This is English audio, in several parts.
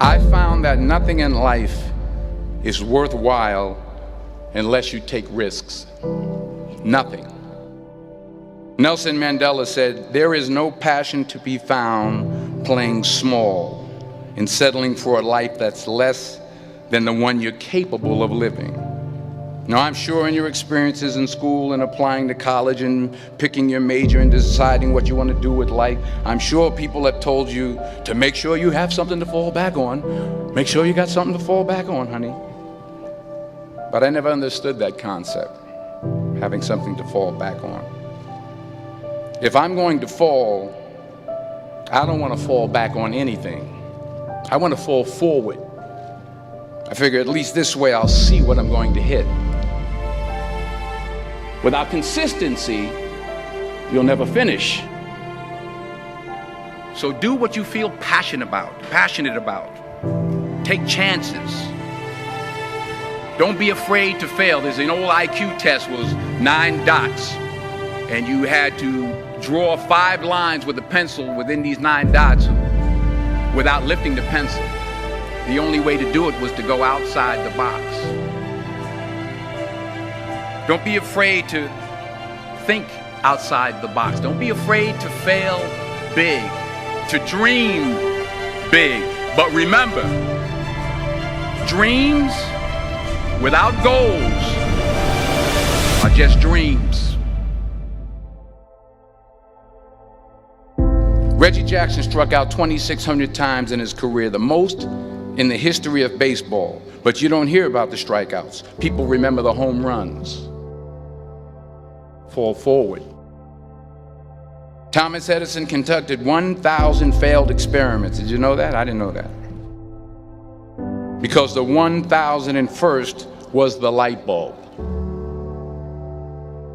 I found that nothing in life is worthwhile unless you take risks. Nothing. Nelson Mandela said, "There is no passion to be found playing small and settling for a life that's less than the one you're capable of living." Now, I'm sure in your experiences in school and applying to college and picking your major and deciding what you want to do with life, I'm sure people have told you to make sure you have something to fall back on. Make sure you got something to fall back on, honey. But I never understood that concept, having something to fall back on. If I'm going to fall, I don't want to fall back on anything. I want to fall forward. I figure at least this way I'll see what I'm going to hit. Without consistency, you'll never finish. So do what you feel passionate about. Take chances. Don't be afraid to fail. There's an old IQ test, was 9 dots, and you had to draw 5 lines with a pencil within these 9 dots without lifting the pencil. The only way to do it was to go outside the box. Don't be afraid to think outside the box. Don't be afraid to fail big, to dream big. But remember, dreams without goals are just dreams. Reggie Jackson struck out 2,600 times in his career, the most in the history of baseball. But you don't hear about the strikeouts. People remember the home runs. Fall forward. Thomas Edison conducted 1,000 failed experiments. Did you know that? I didn't know that. Because the 1,001st was the light bulb.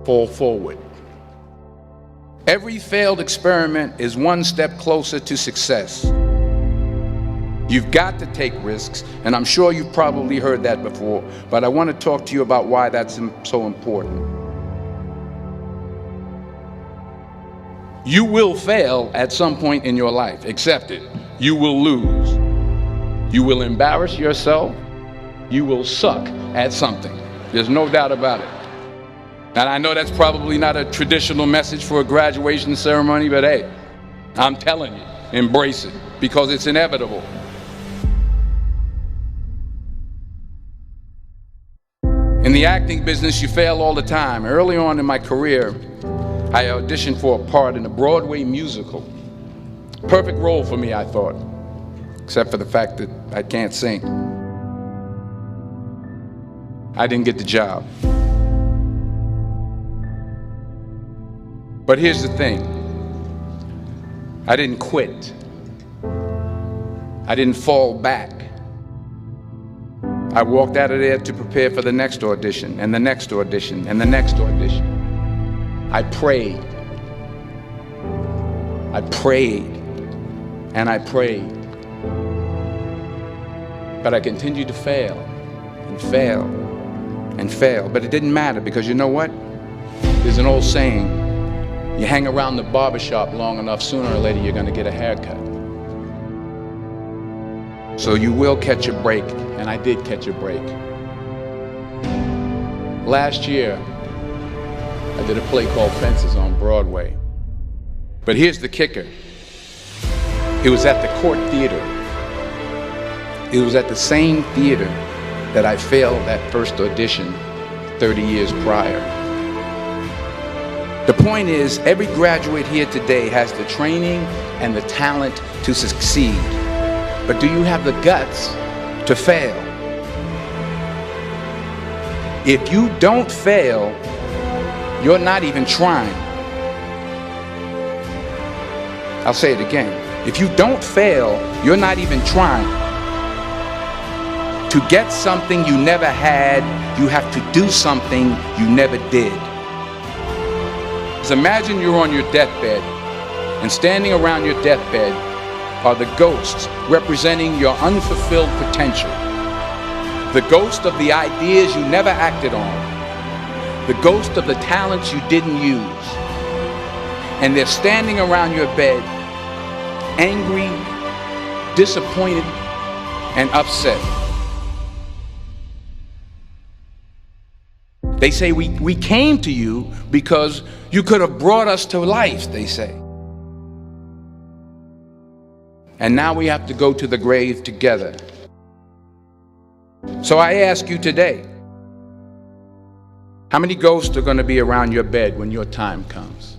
Fall forward. Every failed experiment is one step closer to success. You've got to take risks, and I'm sure you've probably heard that before, but I want to talk to you about why that's so important. You will fail at some point in your life. Accept it. You will lose. You will embarrass yourself. You will suck at something. There's no doubt about it. And I know that's probably not a traditional message for a graduation ceremony, but hey, I'm telling you, embrace it, because it's inevitable. In the acting business, you fail all the time. Early on in my career, I auditioned for a part in a Broadway musical. Perfect role for me, I thought, except for the fact that I can't sing. I didn't get the job. But here's the thing. I didn't quit. I didn't fall back. I walked out of there to prepare for the next audition, and the next audition, and the next audition. I prayed. I prayed. And I prayed. But I continued to fail, and fail, and fail. But it didn't matter, because you know what? There's an old saying, you hang around the barbershop long enough, sooner or later you're going to get a haircut. So you will catch a break, and I did catch a break. Last year, I did a play called Fences on Broadway. But here's the kicker. It was at the Court Theater. It was at the same theater that I failed that first audition 30 years prior. The point is, every graduate here today has the training and the talent to succeed. But do you have the guts to fail? If you don't fail, you're not even trying. I'll say it again. If you don't fail, you're not even trying. To get something you never had, you have to do something you never did. Just imagine you're on your deathbed, and standing around your deathbed are the ghosts representing your unfulfilled potential. The ghost of the ideas you never acted on. The ghost of the talents you didn't use. And they're standing around your bed, angry, disappointed, and upset. They say we came to you because you could have brought us to life, they say. And now we have to go to the grave together. So I ask you today, how many ghosts are going to be around your bed when your time comes?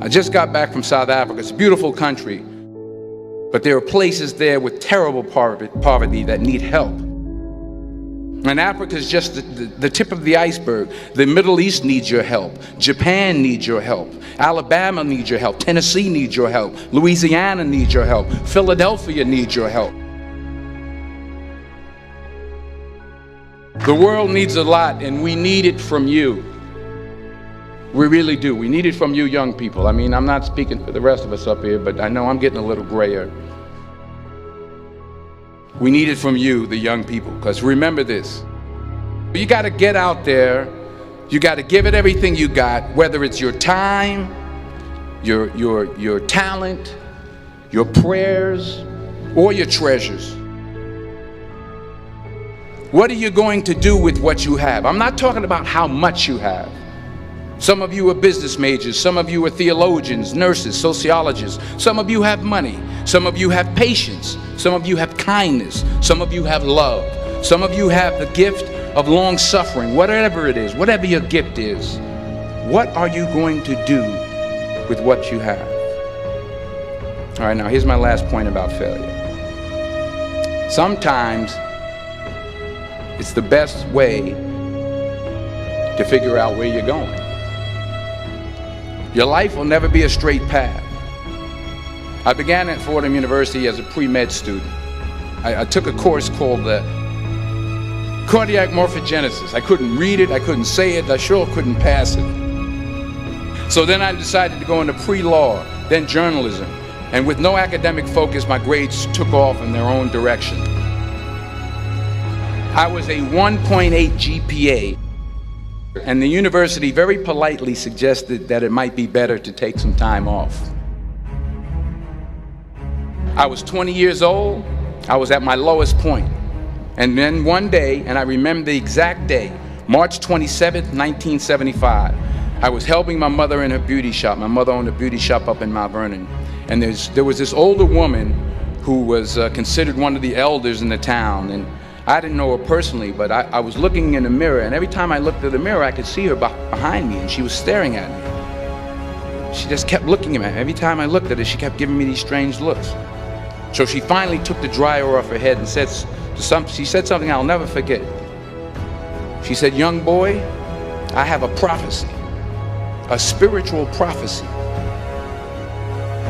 I just got back from South Africa. It's a beautiful country, but there are places there with terrible poverty that need help. And Africa is just the tip of the iceberg. The Middle East needs your help. Japan needs your help. Alabama needs your help. Tennessee needs your help. Louisiana needs your help. Philadelphia needs your help. The world needs a lot, and we need it from you. We really do. We need it from you young people. I mean, I'm not speaking for the rest of us up here, but I know I'm getting a little grayer. We need it from you, the young people, because remember this. You got to get out there. You got to give it everything you got, whether it's your time, your talent, your prayers, or your treasures. What are you going to do with what you have? I'm not talking about how much you have. Some of you are business majors, some of you are theologians, nurses, sociologists. Some of you have money, some of you have patience, some of you have kindness, some of you have love, some of you have the gift of long suffering. Whatever it is, whatever your gift is, what are you going to do with what you have? All right, now here's my last point about failure. Sometimes it's the best way to figure out where you're going. Your life will never be a straight path. I began at Fordham University as a pre-med student. I took a course called cardiac morphogenesis. I couldn't read it, I couldn't say it, I sure couldn't pass it. So then I decided to go into pre-law, then journalism. And with no academic focus, my grades took off in their own direction. I was a 1.8 GPA. And the university very politely suggested that it might be better to take some time off. I was 20 years old. I was at my lowest point. And then one day, and I remember the exact day, March 27th, 1975, I was helping my mother in her beauty shop. My mother owned a beauty shop up in Mount Vernon. And there was this older woman who was considered one of the elders in the town. And I didn't know her personally, but I was looking in the mirror, and every time I looked at the mirror, I could see her behind me, and she was staring at me. She just kept looking at me. Every time I looked at her, she kept giving me these strange looks. So she finally took the dryer off her head and she said something I'll never forget. She said, "Young boy, I have a prophecy, a spiritual prophecy."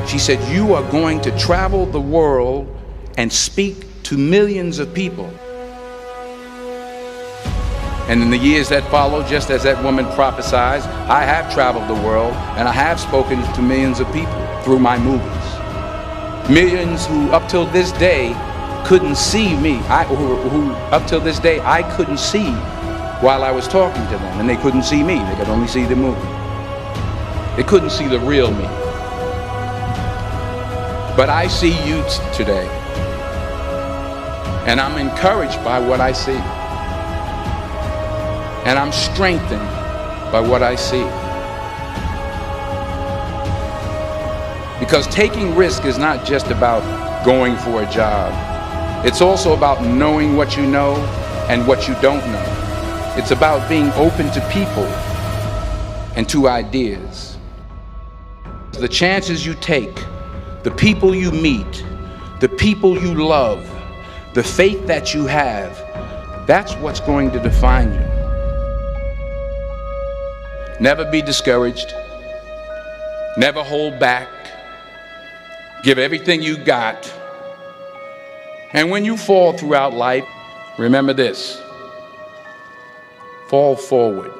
She said, "You are going to travel the world and speak to millions of people." And in the years that followed, just as that woman prophesied, I have traveled the world and I have spoken to millions of people through my movies. Millions who up till this day couldn't see me, who up till this day I couldn't see while I was talking to them, and they couldn't see me, they could only see the movie. They couldn't see the real me. But I see you today, and I'm encouraged by what I see. And I'm strengthened by what I see. Because taking risk is not just about going for a job. It's also about knowing what you know and what you don't know. It's about being open to people and to ideas. The chances you take, the people you meet, the people you love, the faith that you have, that's what's going to define you. Never be discouraged. Never hold back. Give everything you got. And when you fall throughout life, remember this: fall forward.